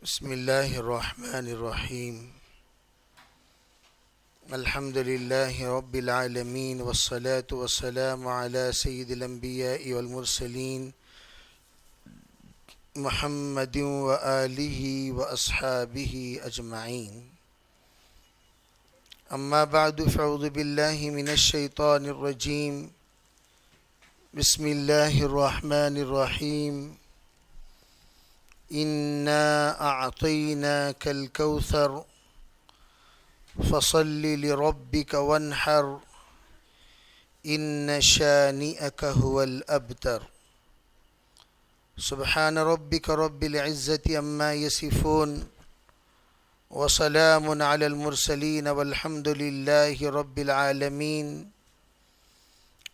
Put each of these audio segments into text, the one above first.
بسم الله الرحمن الرحيم. الحمد لله رب العالمين والصلاة والسلام على سيد الأنبياء والمرسلين محمد وآله وأصحابه أجمعين. أما بعد فأعوذ بالله من الشيطان الرجيم. بسم الله الرحمن الرحيم. إنا أعطيناك الكوثر فصل لربك وانحر إن شانئك هو الأبتر. سبحان ربك رب العزة عما يصفون وسلام على المرسلين والحمد لله رب العالمين.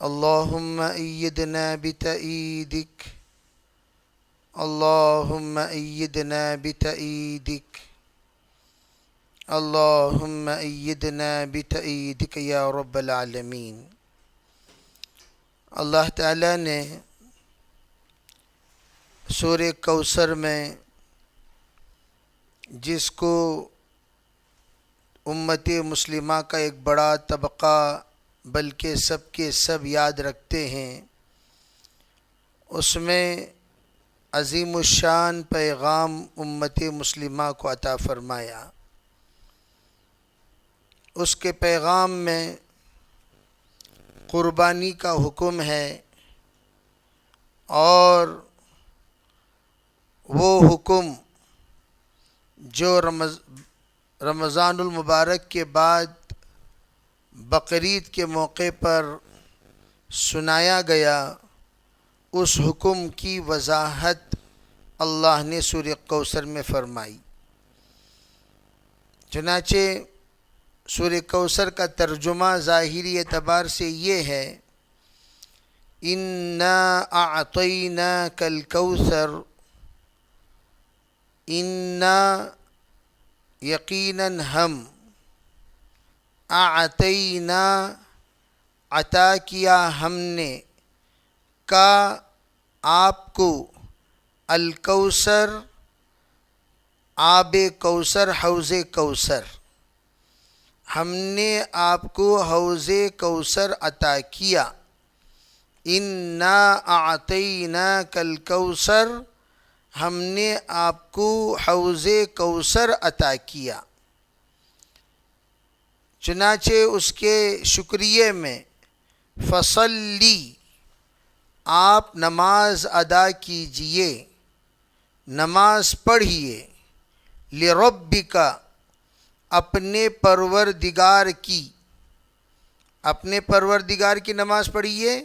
اللهم أيدنا بتأييدك، اللهم أيدنا بتأييدك، اللهم أيدنا بتأييدك یا رب العالمین. اللہ تعالیٰ نے سورہ کوثر میں جس کو امت مسلمہ کا ایک بڑا طبقہ بلکہ سب کے سب یاد رکھتے ہیں، اس میں عظیم الشان پیغام امت مسلمہ کو عطا فرمایا. اس کے پیغام میں قربانی کا حکم ہے، اور وہ حکم جو رمضان المبارک کے بعد بقرعید کے موقع پر سنایا گیا، اس حکم کی وضاحت اللہ نے سورہ کوثر میں فرمائی. چنانچہ سورہ کوثر کا ترجمہ ظاہری اعتبار سے یہ ہے: انا اعطیناک الکوثر. انا یقیناً ہم، اعطینا عطا کیا ہم نے، کا آپ کو، الکوثر آب کوثر، حوض کوثر، ہم نے آپ کو حوض کوثر عطا کیا. انا اعطیناک الکوثر، ہم نے آپ کو حوض کوثر عطا کیا. چنانچہ اس کے شکریہ میں فصلی، آپ نماز ادا کیجئے، نماز پڑھیے، لربک، اپنے پروردگار کی. اپنے پروردگار کی نماز پڑھیے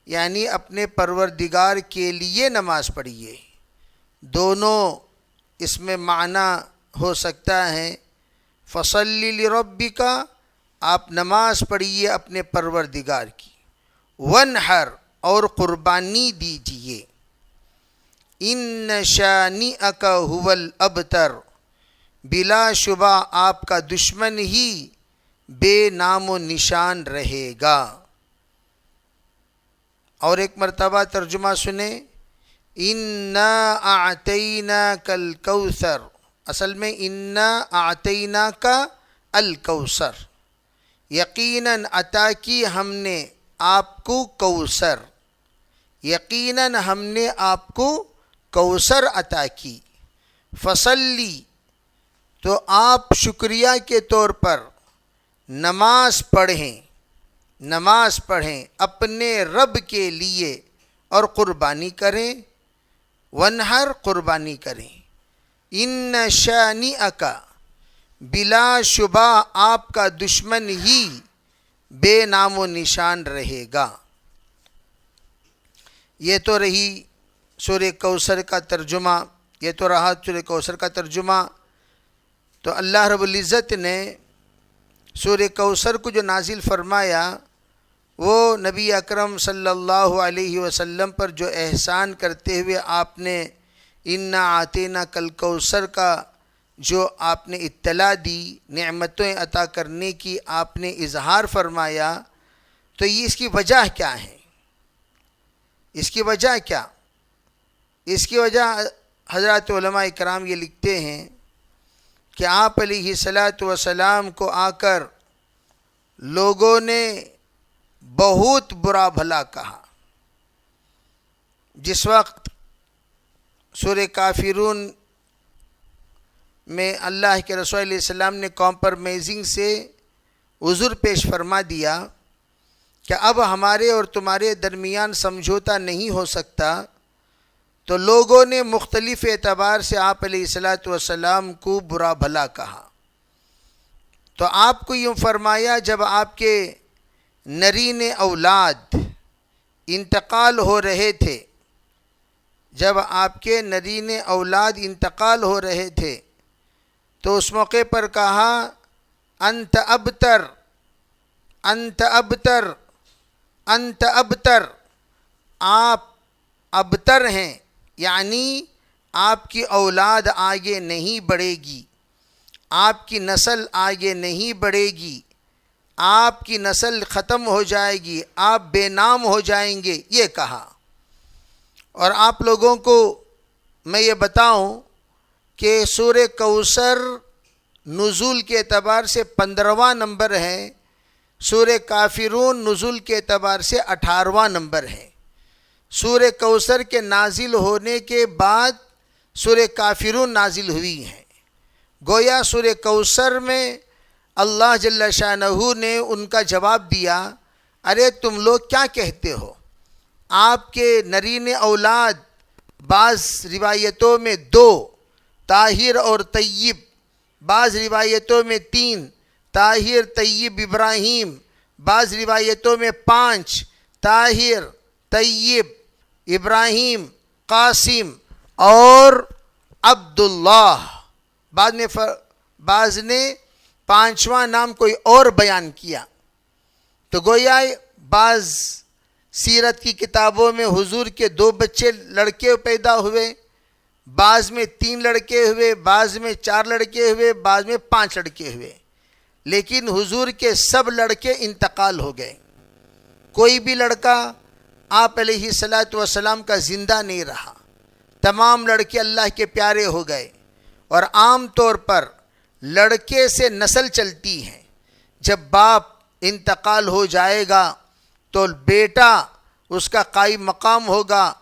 یعنی اپنے پروردگار کے لیے نماز پڑھیے. دونوں اس میں معنی ہو سکتا ہے. فصلی لربک، آپ نماز پڑھیے اپنے پروردگار کی. وانحر، اور قربانی دیجئے. ان شانئک هو الابتر، بلا شبہ آپ کا دشمن ہی بے نام و نشان رہے گا. اور ایک مرتبہ ترجمہ سنیں: انا اعطیناک الکوثر. اصل میں انا اعطیناک الکوثر، یقیناً عطا کی ہم نے آپ کو کوثر، یقیناً ہم نے آپ کو کوثر عطا کی. فصلی، تو آپ شکریہ کے طور پر نماز پڑھیں، نماز پڑھیں اپنے رب کے لیے، اور قربانی کریں. وانحر، قربانی کریں. ان شانئک، بلا شبہ آپ کا دشمن ہی بے نام و نشان رہے گا. یہ تو رہی سورہ کوثر کا ترجمہ، یہ تو رہا سورہ کوثر کا ترجمہ. تو اللہ رب العزت نے سورہ کوثر کو جو نازل فرمایا، وہ نبی اکرم صلی اللہ علیہ وسلم پر جو احسان کرتے ہوئے آپ نے انا اعطیناک الکوثر کا جو آپ نے اطلاع دی، نعمتیں عطا کرنے کی آپ نے اظہار فرمایا، تو یہ اس کی وجہ کیا ہے؟ اس کی وجہ کیا؟ اس کی وجہ حضرات علماء کرام یہ لکھتے ہیں کہ آپ علیہ الصلاۃ والسلام کو آ کر لوگوں نے بہت برا بھلا کہا۔ جس وقت سورہ کافرون میں اللہ کے رسول علیہ السلام نے کمپرومائزنگ سے عذر پیش فرما دیا کہ اب ہمارے اور تمہارے درمیان سمجھوتا نہیں ہو سکتا، تو لوگوں نے مختلف اعتبار سے آپ علیہ الصلاۃ والسلام کو برا بھلا کہا۔ تو آپ کو یوں فرمایا، جب آپ کے نرین اولاد انتقال ہو رہے تھے، جب آپ کے نرین اولاد انتقال ہو رہے تھے تو اس موقع پر کہا انت ابتر انت ابتر انت ابتر، آپ ابتر ہیں، یعنی آپ کی اولاد آگے نہیں بڑھے گی، آپ کی نسل آگے نہیں بڑھے گی، آپ کی نسل ختم ہو جائے گی، آپ بے نام ہو جائیں گے، یہ کہا۔ اور آپ لوگوں کو میں یہ بتاؤں کہ سورہ کوثر نزول کے اعتبار سے 15واں نمبر ہے، سورہ کافرون نزول کے اعتبار سے 18واں نمبر ہے۔ سورہ کوثر کے نازل ہونے کے بعد سورہ کافرون نازل ہوئی ہیں۔ گویا سورہ کوثر میں اللہ جل شانہ نے ان کا جواب دیا، ارے تم لوگ کیا کہتے ہو؟ آپ کے نرین اولاد بعض روایتوں میں 2 طاہر اور طیب، بعض روایتوں میں 3 طاہر طیب ابراہیم، بعض روایتوں میں 5 طاہر طیب ابراہیم قاسم اور عبداللہ، بعض نے 5واں نام کوئی اور بیان کیا۔ تو گویا بعض سیرت کی کتابوں میں حضور کے 2 بچے لڑکے پیدا ہوئے، بعض میں 3 لڑکے ہوئے، بعض میں 4 لڑکے ہوئے، بعض میں 5 لڑکے ہوئے، لیکن حضور کے سب لڑکے انتقال ہو گئے۔ کوئی بھی لڑکا آپ علیہ الصلاۃ والسلام کا زندہ نہیں رہا، تمام لڑکے اللہ کے پیارے ہو گئے۔ اور عام طور پر لڑکے سے نسل چلتی ہے، جب باپ انتقال ہو جائے گا تو بیٹا اس کا قائم مقام ہوگا،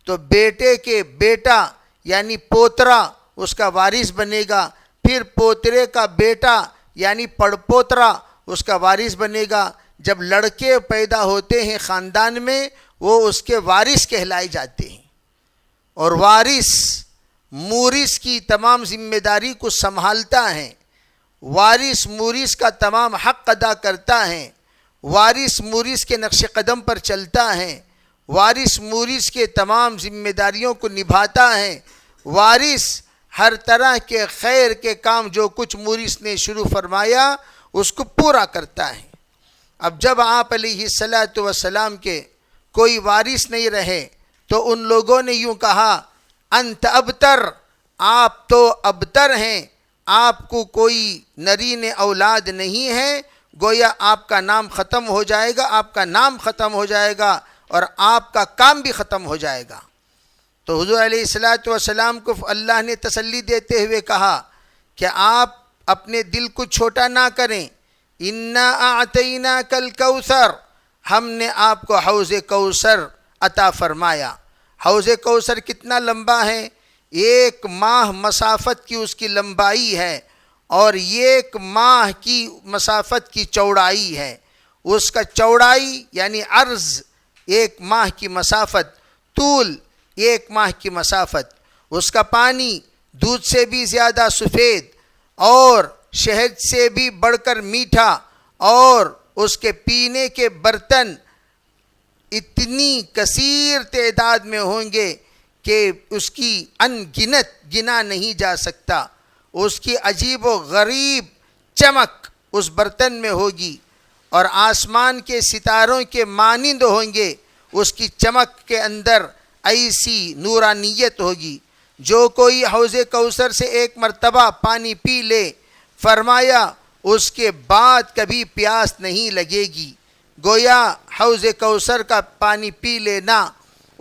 تو بیٹے کے بیٹا یعنی پوترا اس کا وارث بنے گا، پھر پوترے کا بیٹا یعنی پڑپوترا اس کا وارث بنے گا۔ جب لڑکے پیدا ہوتے ہیں خاندان میں، وہ اس کے وارث کہلائے جاتے ہیں، اور وارث مورث کی تمام ذمہ داری کو سنبھالتا ہے، وارث مورث کا تمام حق ادا کرتا ہے، وارث مورث کے نقش قدم پر چلتا ہے، وارث مورث کے تمام ذمہ داریوں کو نبھاتا ہے، وارث ہر طرح کے خیر کے کام جو کچھ مورث نے شروع فرمایا اس کو پورا کرتا ہے۔ اب جب آپ علیہ الصلاۃ والسلام کے کوئی وارث نہیں رہے تو ان لوگوں نے یوں کہا انت ابتر، آپ تو ابتر ہیں، آپ کو کوئی نرین اولاد نہیں ہے، گویا آپ کا نام ختم ہو جائے گا، آپ کا نام ختم ہو جائے گا اور آپ کا کام بھی ختم ہو جائے گا۔ تو حضور علیہ الصلاۃ والسلام کو اللہ نے تسلی دیتے ہوئے کہا کہ آپ اپنے دل کو چھوٹا نہ کریں، انا اعطیناک الکوثر، ہم نے آپ کو حوض کوثر عطا فرمایا۔ حوض کوثر کتنا لمبا ہے؟ 1 ماہ مسافت کی اس کی لمبائی ہے اور 1 ماہ کی مسافت کی چوڑائی ہے۔ اس کا چوڑائی یعنی عرض 1 ماہ کی مسافت، طول 1 ماہ کی مسافت۔ اس کا پانی دودھ سے بھی زیادہ سفید اور شہد سے بھی بڑھ کر میٹھا، اور اس کے پینے کے برتن اتنی کثیر تعداد میں ہوں گے کہ اس کی ان گنت گنا نہیں جا سکتا۔ اس کی عجیب و غریب چمک اس برتن میں ہوگی، اور آسمان کے ستاروں کے مانند ہوں گے اس کی چمک کے اندر، ایسی نورانیت ہوگی۔ جو کوئی حوض کوثر سے 1 مرتبہ پانی پی لے، فرمایا اس کے بعد کبھی پیاس نہیں لگے گی۔ گویا حوض کوثر کا پانی پی لینا،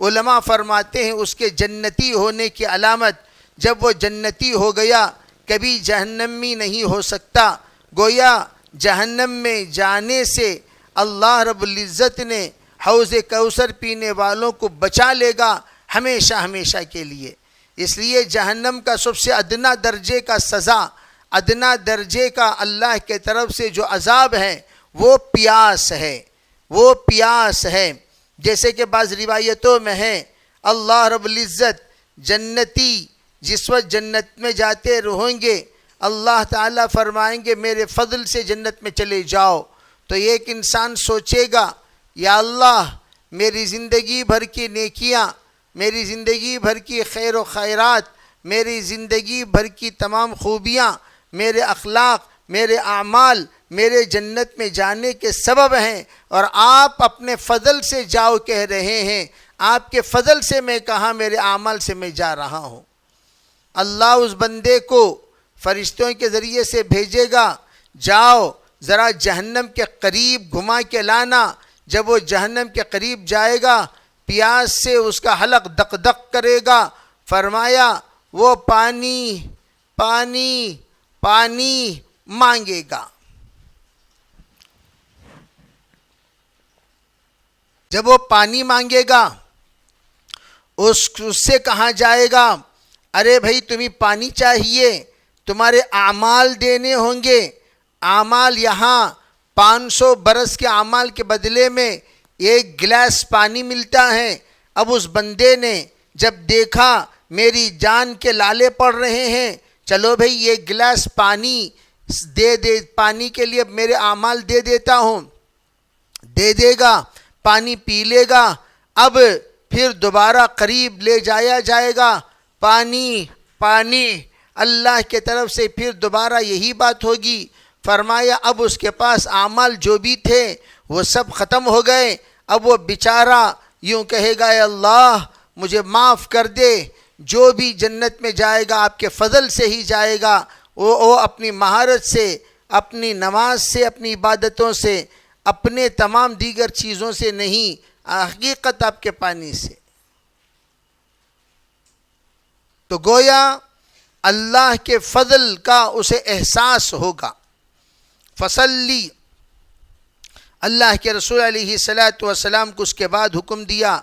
علماء فرماتے ہیں اس کے جنتی ہونے کی علامت جب وہ جنتی ہو گیا کبھی جہنمی نہیں ہو سکتا۔ گویا جہنم میں جانے سے اللہ رب العزت نے حوض کوثر پینے والوں کو بچا لے گا ہمیشہ ہمیشہ کے لیے۔ اس لیے جہنم کا سب سے ادنا درجے کا سزا، ادنا درجے کا اللہ کے طرف سے جو عذاب ہے وہ پیاس ہے، وہ پیاس ہے۔ جیسے کہ بعض روایتوں میں ہے اللہ رب العزت جنتی جس وقت جنت میں جاتے رہیں گے اللہ تعالیٰ فرمائیں گے میرے فضل سے جنت میں چلے جاؤ، تو ایک انسان سوچے گا یا اللہ میری زندگی بھر کی نیکیاں، میری زندگی بھر کی خیر و خیرات، میری زندگی بھر کی تمام خوبیاں، میرے اخلاق، میرے اعمال میرے جنت میں جانے کے سبب ہیں، اور آپ اپنے فضل سے جاؤ کہہ رہے ہیں، آپ کے فضل سے میں کہاں میرے اعمال سے میں جا رہا ہوں۔ اللہ اس بندے کو فرشتوں کے ذریعے سے بھیجے گا، جاؤ ذرا جہنم کے قریب گھما کے لانا۔ جب وہ جہنم کے قریب جائے گا پیاس سے اس کا حلق دق دق کرے گا، فرمایا وہ پانی پانی پانی مانگے گا۔ جب وہ پانی مانگے گا اس سے کہا جائے گا ارے بھائی تمہیں پانی چاہیے، تمہارے اعمال دینے ہوں گے، اعمال یہاں 500 برس کے اعمال کے بدلے میں 1 گلاس پانی ملتا ہے۔ اب اس بندے نے جب دیکھا میری جان کے لالے پڑ رہے ہیں، چلو بھائی 1 گلاس پانی دے پانی کے لیے میرے اعمال دے دیتا ہوں، دے دے گا، پانی پی لے گا۔ اب پھر دوبارہ قریب لے جایا جائے گا، پانی پانی، اللہ کے طرف سے پھر دوبارہ یہی بات ہوگی۔ فرمایا اب اس کے پاس اعمال جو بھی تھے وہ سب ختم ہو گئے۔ اب وہ بیچارہ یوں کہے گا اے اللہ مجھے معاف کر دے، جو بھی جنت میں جائے گا آپ کے فضل سے ہی جائے گا، وہ اپنی مہارت سے، اپنی نماز سے، اپنی عبادتوں سے، اپنے تمام دیگر چیزوں سے نہیں، حقیقت آپ کے پانی سے۔ تو گویا اللہ کے فضل کا اسے احساس ہوگا۔ فصلی، اللہ کے رسول علیہ السلام کو اس کے بعد حکم دیا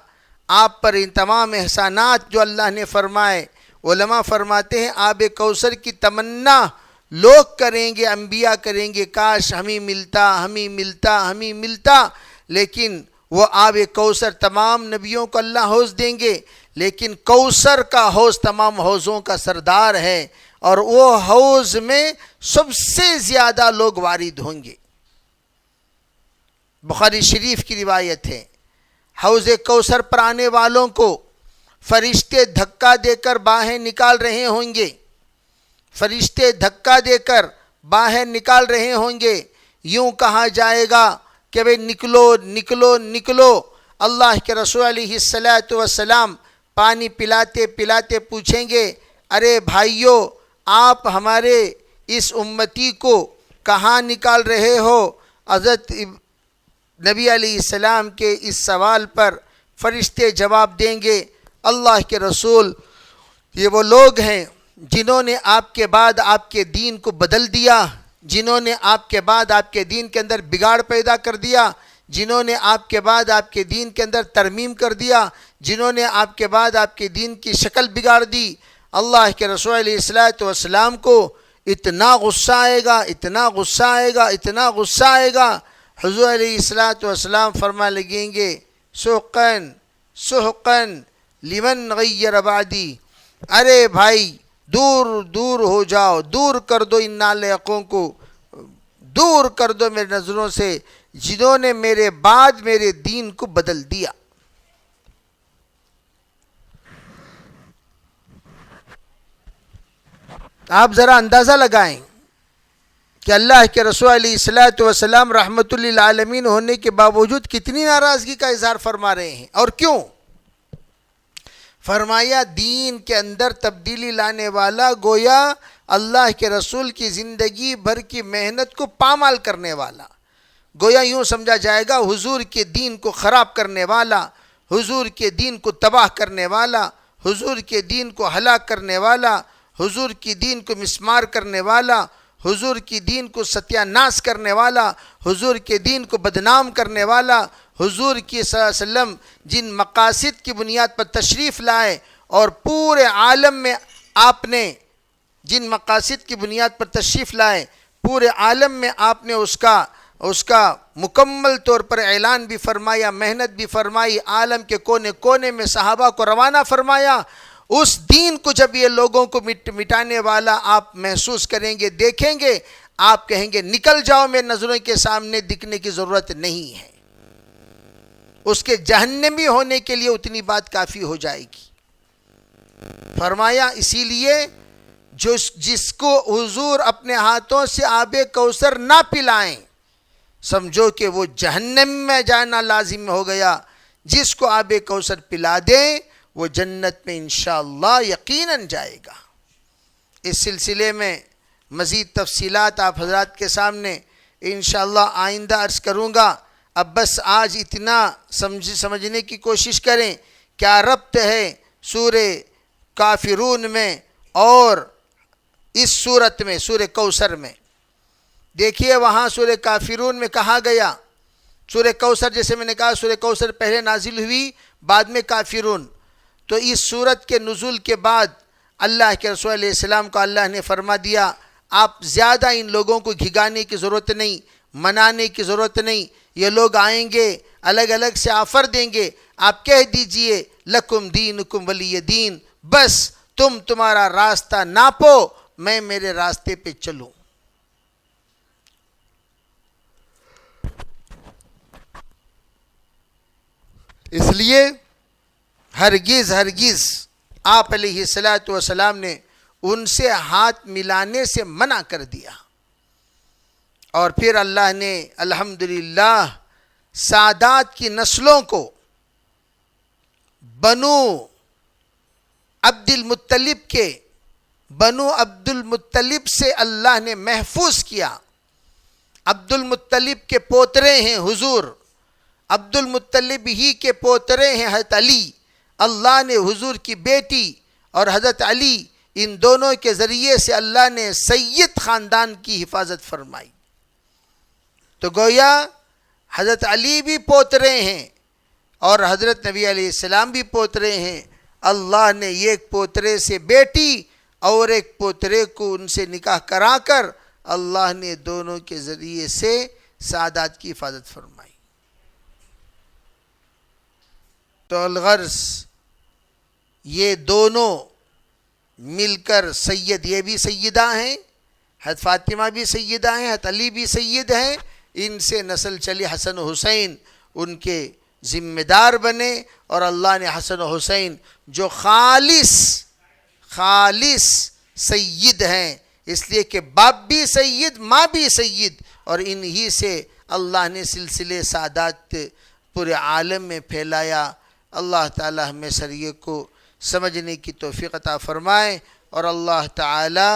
آپ پر ان تمام احسانات جو اللہ نے فرمائے۔ علماء فرماتے ہیں آب کوثر کی تمنا لوگ کریں گے، انبیاء کریں گے، کاش ہمیں ملتا ہمیں ملتا ہمیں ملتا، لیکن وہ آب کوثر تمام نبیوں کو اللہ حوض دیں گے، لیکن کوثر کا حوض تمام حوضوں کا سردار ہے، اور وہ حوض میں سب سے زیادہ لوگ وارد ہوں گے۔ بخاری شریف کی روایت ہے حوض کوثر پر آنے والوں کو فرشتے دھکا دے کر باہر نکال رہے ہوں گے، فرشتے دھکا دے کر باہر نکال رہے ہوں گے۔ یوں کہا جائے گا کہ بھئی نکلو نکلو نکلو۔ اللہ کے رسول علیہ السلام پانی پلاتے پلاتے پوچھیں گے ارے بھائیو آپ ہمارے اس امتی کو کہاں نکال رہے ہو؟ حضرت نبی علیہ السلام کے اس سوال پر فرشتے جواب دیں گے اللہ کے رسول یہ وہ لوگ ہیں جنہوں نے آپ کے بعد آپ کے دین کو بدل دیا، جنہوں نے آپ کے بعد آپ کے دین کے اندر بگاڑ پیدا کر دیا، جنہوں نے آپ کے بعد آپ کے دین کے اندر ترمیم کر دیا، جنہوں نے آپ کے بعد آپ کے دین کی شکل بگاڑ دی۔ اللہ کے رسول علیہ السلام کو اتنا غصہ آئے گا، اتنا غصہ آئے گا، اتنا غصہ آئے گا، حضور علیہ السلام فرما لگیں گے سحقاً سحقاً لمن غیر بعدی، ارے بھائی دور دور ہو جاؤ، دور کر دو ان نالائقوں کو، دور کر دو میری نظروں سے جنہوں نے میرے بعد میرے دین کو بدل دیا۔ آپ ذرا اندازہ لگائیں کہ اللہ کے رسول علیہ السلام رحمت للعالمین ہونے کے باوجود کتنی ناراضگی کا اظہار فرما رہے ہیں، اور کیوں؟ فرمایا دین کے اندر تبدیلی لانے والا گویا اللہ کے رسول کی زندگی بھر کی محنت کو پامال کرنے والا، گویا یوں سمجھا جائے گا حضور کے دین کو خراب کرنے والا، حضور کے دین کو تباہ کرنے والا، حضور کے دین کو ہلاک کرنے والا، حضور کی دین کو مسمار کرنے والا، حضور کی دین کو ستیہ ناش کرنے والا، حضور کے دین کو بدنام کرنے والا، حضور کی صلی اللہ علیہ وسلم جن مقاصد کی بنیاد پر تشریف لائے اور پورے عالم میں آپ نے جن مقاصد کی بنیاد پر تشریف لائے، پورے عالم میں آپ نے اس کا مکمل طور پر اعلان بھی فرمایا، محنت بھی فرمائی، عالم کے کونے کونے میں صحابہ کو روانہ فرمایا۔ اس دین کو جب یہ لوگوں کو مٹانے والا آپ محسوس کریں گے، دیکھیں گے، آپ کہیں گے نکل جاؤ، میرے نظروں کے سامنے دکھنے کی ضرورت نہیں ہے۔ اس کے جہنمی ہونے کے لیے اتنی بات کافی ہو جائے گی۔ فرمایا اسی لیے جس کو حضور اپنے ہاتھوں سے آب کوثر نہ پلائیں، سمجھو کہ وہ جہنم میں جانا لازم ہو گیا۔ جس کو آب کوثر پلا دیں وہ جنت میں انشاءاللہ یقیناً جائے گا۔ اس سلسلے میں مزید تفصیلات آپ حضرات کے سامنے انشاءاللہ آئندہ عرض کروں گا۔ اب بس آج اتنا سمجھنے کی کوشش کریں کیا ربط ہے سورہ کافرون میں اور اس صورت میں سورہ کوثر میں۔ دیکھیے وہاں سورہ کافرون میں کہا گیا، سورہ کوثر جیسے میں نے کہا سورہ کوثر پہلے نازل ہوئی بعد میں کافرون، تو اس صورت کے نزول کے بعد اللہ کے رسول علیہ السلام کو اللہ نے فرما دیا آپ زیادہ ان لوگوں کو گھگانے کی ضرورت نہیں، منانے کی ضرورت نہیں، یہ لوگ آئیں گے الگ الگ سے آفر دیں گے، آپ کہہ دیجئے لکم دینکم ولی دین، بس تم تمہارا راستہ ناپو، میں میرے راستے پہ چلوں۔ اس لیے ہرگز آپ علیہ الصلوۃ والسلام نے ان سے ہاتھ ملانے سے منع کر دیا۔ اور پھر اللہ نے الحمدللہ سادات کی نسلوں کو بنو عبد المطلب سے اللہ نے محفوظ کیا۔ عبد المطلب کے پوترے ہیں حضور، عبد المطلب ہی کے پوترے ہیں حضرت علی، اللہ نے حضور کی بیٹی اور حضرت علی ان دونوں کے ذریعے سے اللہ نے سید خاندان کی حفاظت فرمائی۔ تو گویا حضرت علی بھی پوترے ہیں اور حضرت نبی علیہ السلام بھی پوترے ہیں۔ اللہ نے ایک پوترے سے بیٹی اور ایک پوترے کو ان سے نکاح کرا کر اللہ نے دونوں کے ذریعے سے سعادت کی حفاظت فرمائی۔ تو الغرض یہ دونوں مل کر سید، یہ بھی سیدہ ہیں، حضرت فاطمہ بھی سیدہ ہیں، حضرت علی بھی سید ہیں، ان سے نسل چلی حسن و حسین ان کے ذمہ دار بنے، اور اللہ نے حسن و حسین جو خالص سید ہیں، اس لیے کہ باپ بھی سید ماں بھی سید، اور انہی سے اللہ نے سلسلے سعادت پورے عالم میں پھیلایا۔ اللہ تعالی ہمیں سریے کو سمجھنے کی توفیق عطا فرمائے، اور اللہ تعالی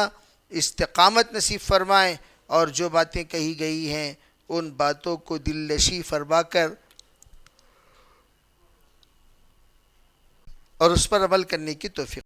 استقامت نصیب فرمائے، اور جو باتیں کہی گئی ہیں ان باتوں کو دل نشیں فرما کر اور اس پر عمل کرنے کی توفیق